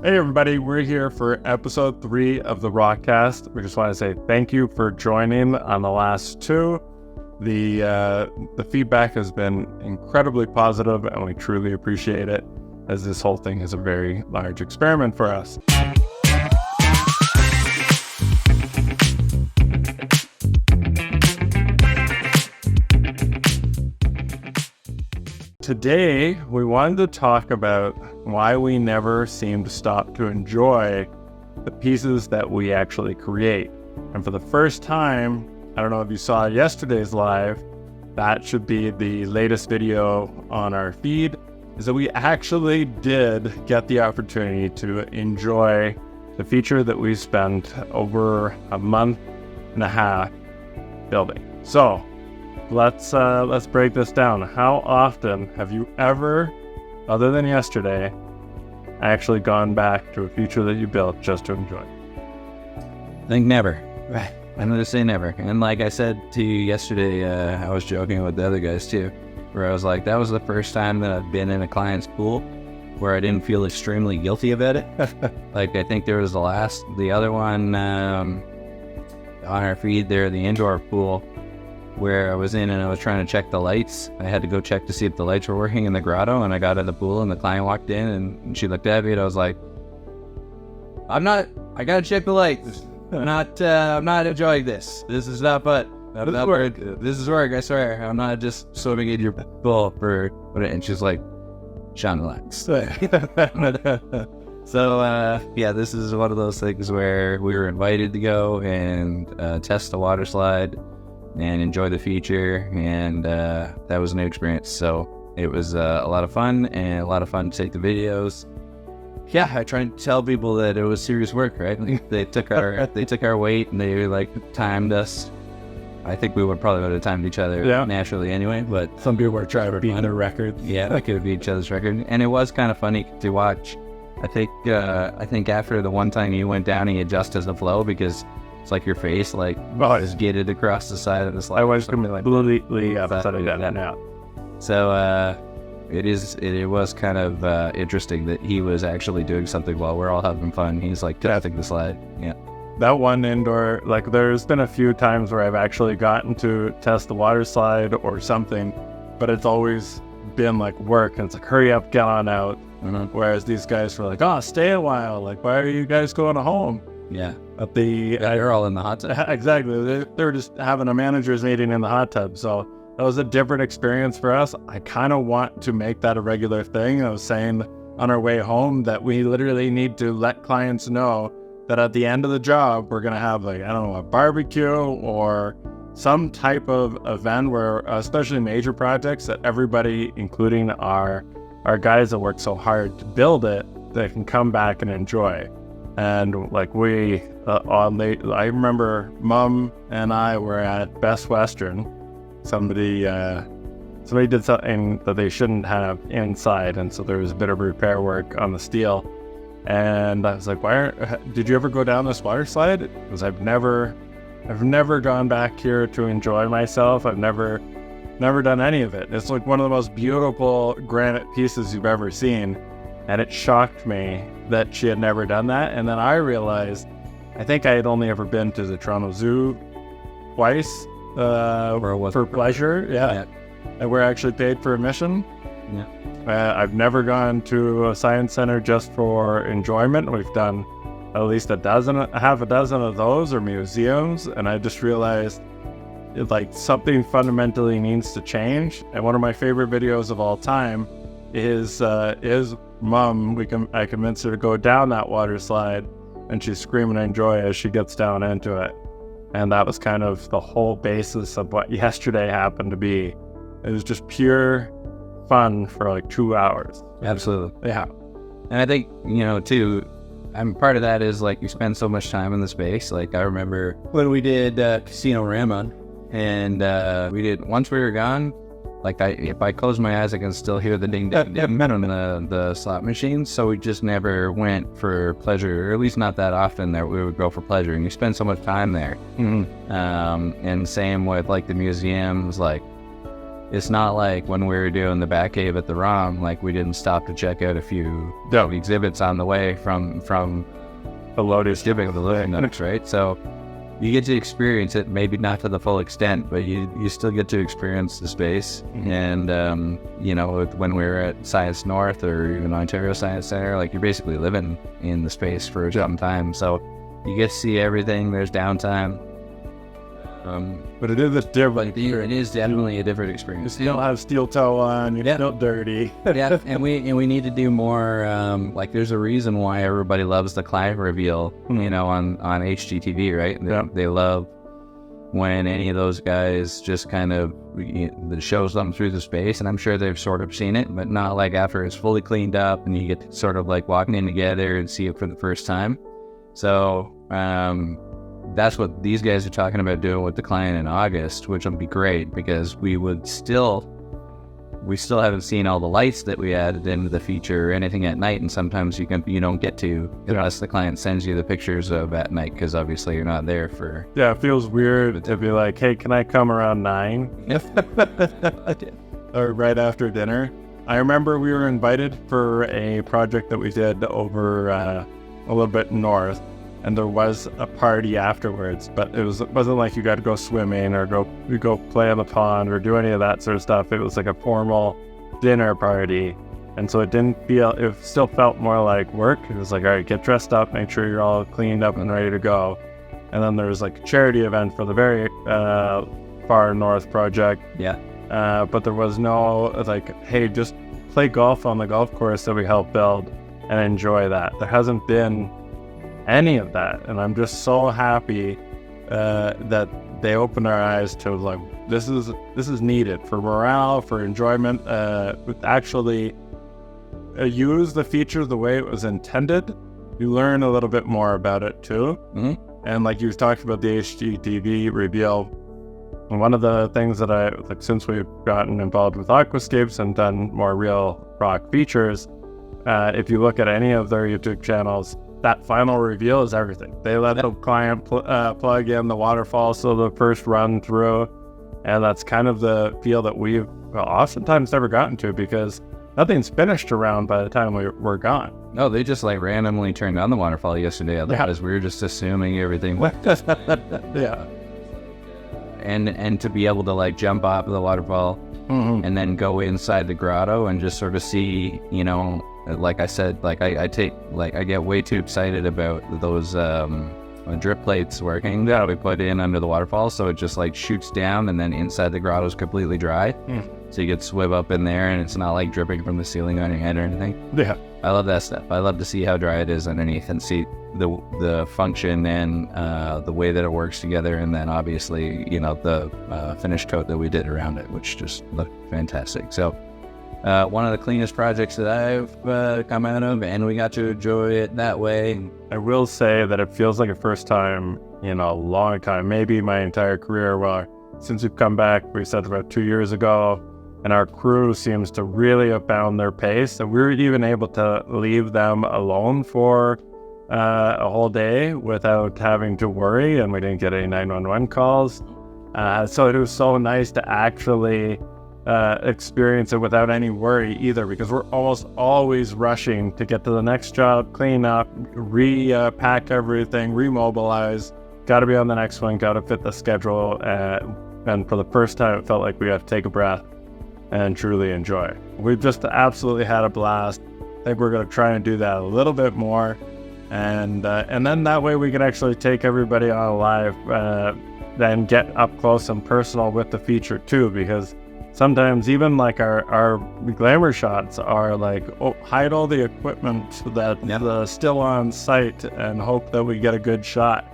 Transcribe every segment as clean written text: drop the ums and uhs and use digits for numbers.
Hey everybody, we're here for episode 3 of the ROC-Cast. We just want to say thank you for joining on the last 2. The feedback has been incredibly positive and we truly appreciate it, as this whole thing is a very large experiment for us. Today, we wanted to talk about why we never seem to stop to enjoy the pieces that we actually create. And for the first time, I don't know if you saw yesterday's live, that should be the latest video on our feed, is that we actually did get the opportunity to enjoy the feature that we spent over a month and a half building. So, let's break this down. How often have you ever, other than yesterday, actually gone back to a feature that you built just to enjoy? I think never. Right. I'm going to say never. And like I said to you yesterday, I was joking with the other guys too, where I was like, that was the first time that I've been in a client's pool where I didn't feel extremely guilty about it. Like, I think there was the other one on our feed there, the indoor pool, where I was in and I was trying to check the lights. I had to go check to see if the lights were working in the grotto, and I got in the pool and the client walked in and she looked at me and I was like, I gotta check the lights. I'm not enjoying this. This is not fun. This is work, I swear. I'm not just swimming in your pool for, and she's like, Sean, relax. So, yeah, this is one of those things where we were invited to go and test the water slide and enjoy the feature, and that was a new experience. So it was a lot of fun, and a lot of fun to take the videos. Yeah, I tried to tell people that it was serious work, right? Like, they took our weight and they like timed us. I think we would have timed each other naturally anyway, but some people were trying to beat a record. Yeah, we could beat each other's record, and it was kind of funny to watch. I think after the one time you went down, he adjusted the flow because it's like your face, like, is gated across the side of the slide. I was going to be like completely upside down now. So it was kind of interesting that he was actually doing something while we're all having fun. He's like testing the slide. Yeah. That one indoor, like, there's been a few times where I've actually gotten to test the water slide or something, but it's always been like work, and it's like, hurry up, get on out. Mm-hmm. Whereas these guys were like, oh, stay a while. Like, why are you guys going home? Yeah. But you're all in the hot tub. Exactly. They were just having a manager's meeting in the hot tub. So that was a different experience for us. I kind of want to make that a regular thing. I was saying on our way home that we literally need to let clients know that at the end of the job, we're going to have, like, I don't know, a barbecue or some type of event where, especially major projects, that everybody, including our guys that work so hard to build it, they can come back and enjoy. And like I remember Mom and I were at Best Western. Somebody did something that they shouldn't have inside, and so there was a bit of repair work on the steel. And I was like, did you ever go down this water slide? Because I've never gone back here to enjoy myself. I've never done any of it. It's like one of the most beautiful granite pieces you've ever seen. And it shocked me that she had never done that. And then I realized, I think I had only ever been to the Toronto Zoo twice for pleasure. Yeah. And we're actually paid for admission. Yeah. I've never gone to a science center just for enjoyment. We've done at least half a dozen of those, or museums. And I just realized, like, something fundamentally needs to change. And one of my favorite videos of all time is Mom. I convinced her to go down that water slide, and she's screaming enjoy as she gets down into it. And that was kind of the whole basis of what yesterday happened to be. It was just pure fun for like 2 hours. Absolutely. Yeah. And I think, too, part of that is, like, you spend so much time in the space. Like, I remember when we did Casino Rama, and once we were gone, like, if I close my eyes, I can still hear the ding ding ding on the slot machines. So we just never went for pleasure, or at least not that often that we would go for pleasure. And you spend so much time there. Mm-hmm. And same with, like, the museums. Like, it's not like when we were doing the back cave at the ROM, like we didn't stop to check out a few exhibits on the way from the loading exhibit, the loading nuts, right? So you get to experience it, maybe not to the full extent, but you still get to experience the space. And, you know, when we were at Science North or even Ontario Science Center, like you're basically living in the space for some time. So you get to see everything. There's downtime. But it is a different. It is definitely a different experience. You don't have steel toe on. You're still dirty. Yeah, and we need to do more. Like, there's a reason why everybody loves the client reveal. You know, on HGTV, right? They love when any of those guys just kind of shows them through the space, and I'm sure they've sort of seen it, but not like after it's fully cleaned up and you get to sort of like walking in together and see it for the first time. So. That's what these guys are talking about doing with the client in August, which will be great because we still haven't seen all the lights that we added into the feature or anything at night, and sometimes you don't get to unless the client sends you the pictures of at night because obviously you're not there for. Yeah, it feels weird to be like, hey, can I come around 9? Or right after dinner. I remember we were invited for a project that we did over a little bit north. And there was a party afterwards, but it wasn't like you got to go swimming or go play on the pond or do any of that sort of stuff. It was like a formal dinner party, and so it still felt more like work. It was like, all right, get dressed up, make sure you're all cleaned up and ready to go. And then there was like a charity event for the very far north project. Yeah. But there was no like, hey, just play golf on the golf course that we helped build and enjoy that. There hasn't been any of that, and I'm just so happy that they opened our eyes to like this is needed for morale, for enjoyment. Actually, use the feature the way it was intended. You learn a little bit more about it too. And like you talked about the HGTV reveal, and one of the things that I like since we've gotten involved with Aquascapes and done more real rock features, if you look at any of their YouTube channels, that final reveal is everything. They let the client plug in the waterfall, so the first run through, and that's kind of the feel that we've oftentimes never gotten to because nothing's finished around by the time we're gone. No, they just like randomly turned on the waterfall yesterday. Otherwise, we were just assuming everything. Yeah. And to be able to like jump off of the waterfall and then go inside the grotto and just sort of see, you know. Like I said, like I get way too excited about those drip plates working that we put in under the waterfall, so it just like shoots down and then inside the grotto is completely dry. So you get swim up in there and it's not like dripping from the ceiling on your head or anything. Yeah, I love that stuff. I love to see how dry it is underneath and see the function and the way that it works together, and then obviously, you know, the finish coat that we did around it, which just looked fantastic. So one of the cleanest projects that I've come out of, and we got to enjoy it that way. I will say that it feels like a first time in a long time, maybe my entire career. Well, since we've come back, we said about 2 years ago, and our crew seems to really have found their pace. And we were even able to leave them alone for a whole day without having to worry, and we didn't get any 911 calls. So it was so nice to actually experience it without any worry either, because we're almost always rushing to get to the next job, clean up, repack everything, remobilize, got to be on the next one, got to fit the schedule, and for the first time it felt like we had to take a breath and truly enjoy. We've just absolutely had a blast. I think we're going to try and do that a little bit more, and then that way we can actually take everybody on live, then get up close and personal with the feature too, because sometimes even like our glamour shots are like, hide all the equipment that's still on site and hope that we get a good shot.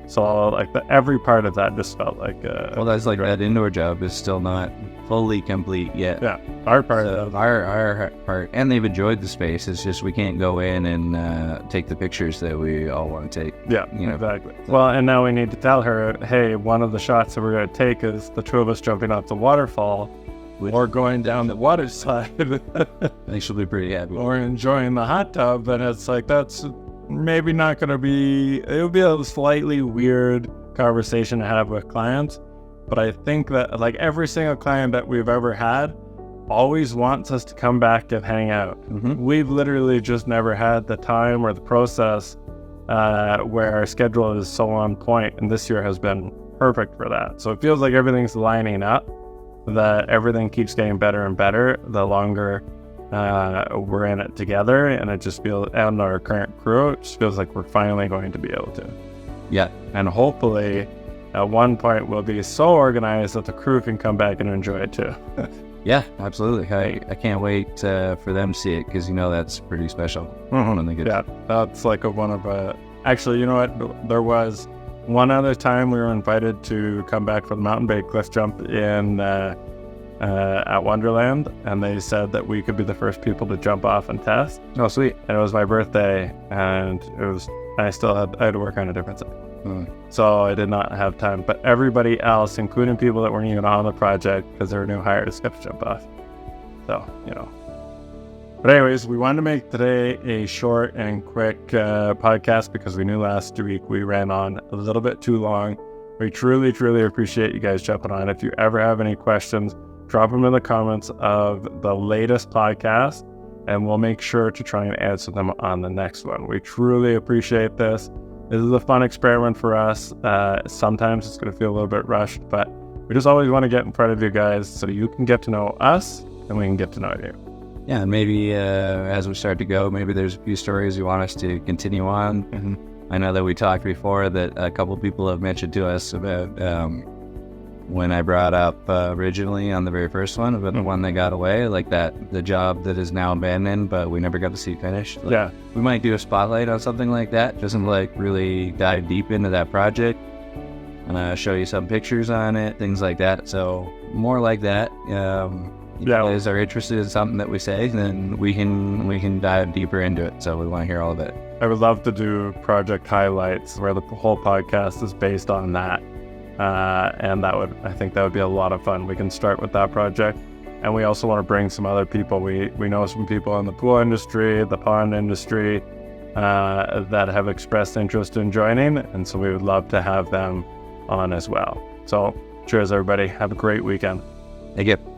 So like every part of that just felt like well, that's like that indoor job is still not fully complete yet. Yeah, our part of our part, and they've enjoyed the space. It's just we can't go in and take the pictures that we all want to take. Yeah, you know? Exactly. Well, and now we need to tell her, hey, one of the shots that we're going to take is the two of us jumping off the waterfall. Or going down the water slide. I think she'll be pretty happy. Or enjoying the hot tub, and it's like, that's maybe not going to be, it'll be a slightly weird conversation to have with clients, But I think that like every single client that we've ever had always wants us to come back and hang out. We've literally just never had the time or the process where our schedule is so on point, and this year has been perfect for that. So it feels like everything's lining up, that everything keeps getting better and better the longer we're in it together, and it just feels, and our current crew, it just feels like we're finally going to be able to. Yeah. And hopefully at one point we'll be so organized that the crew can come back and enjoy it too. Yeah, absolutely. I can't wait for them to see it, because that's pretty special. When they get That's like one of actually, you know what, there was one other time we were invited to come back for the mountain bike cliff jump in at Wonderland, and they said that we could be the first people to jump off and test. Oh, sweet. And it was my birthday, and I had to work on a different side. So I did not have time, but everybody else, including people that weren't even on the project because they were new hires, got to jump off. So, But anyways, we wanted to make today a short and quick podcast because we knew last week we ran on a little bit too long. We truly, truly appreciate you guys jumping on. If you ever have any questions, drop them in the comments of the latest podcast, and we'll make sure to try and answer them on the next one. We truly appreciate this. This is a fun experiment for us. Sometimes it's going to feel a little bit rushed, but we just always want to get in front of you guys so you can get to know us and we can get to know you. Yeah, and maybe as we start to go, maybe there's a few stories you want us to continue on. I know that we talked before that a couple people have mentioned to us about when I brought up originally on the very first one about the one that got away, like the job that is now abandoned, but we never got to see finished. Like, we might do a spotlight on something like that, just to really dive deep into that project and show you some pictures on it, things like that. So more like that. If you guys are interested in something that we say, then we can dive deeper into it. So we want to hear all of it. I would love to do project highlights where the whole podcast is based on that. And I think that would be a lot of fun. We can start with that project, and we also want to bring some other people. We know some people in the pool industry, the pond industry, that have expressed interest in joining, and so we would love to have them on as well. So cheers, everybody. Have a great weekend. Thank you.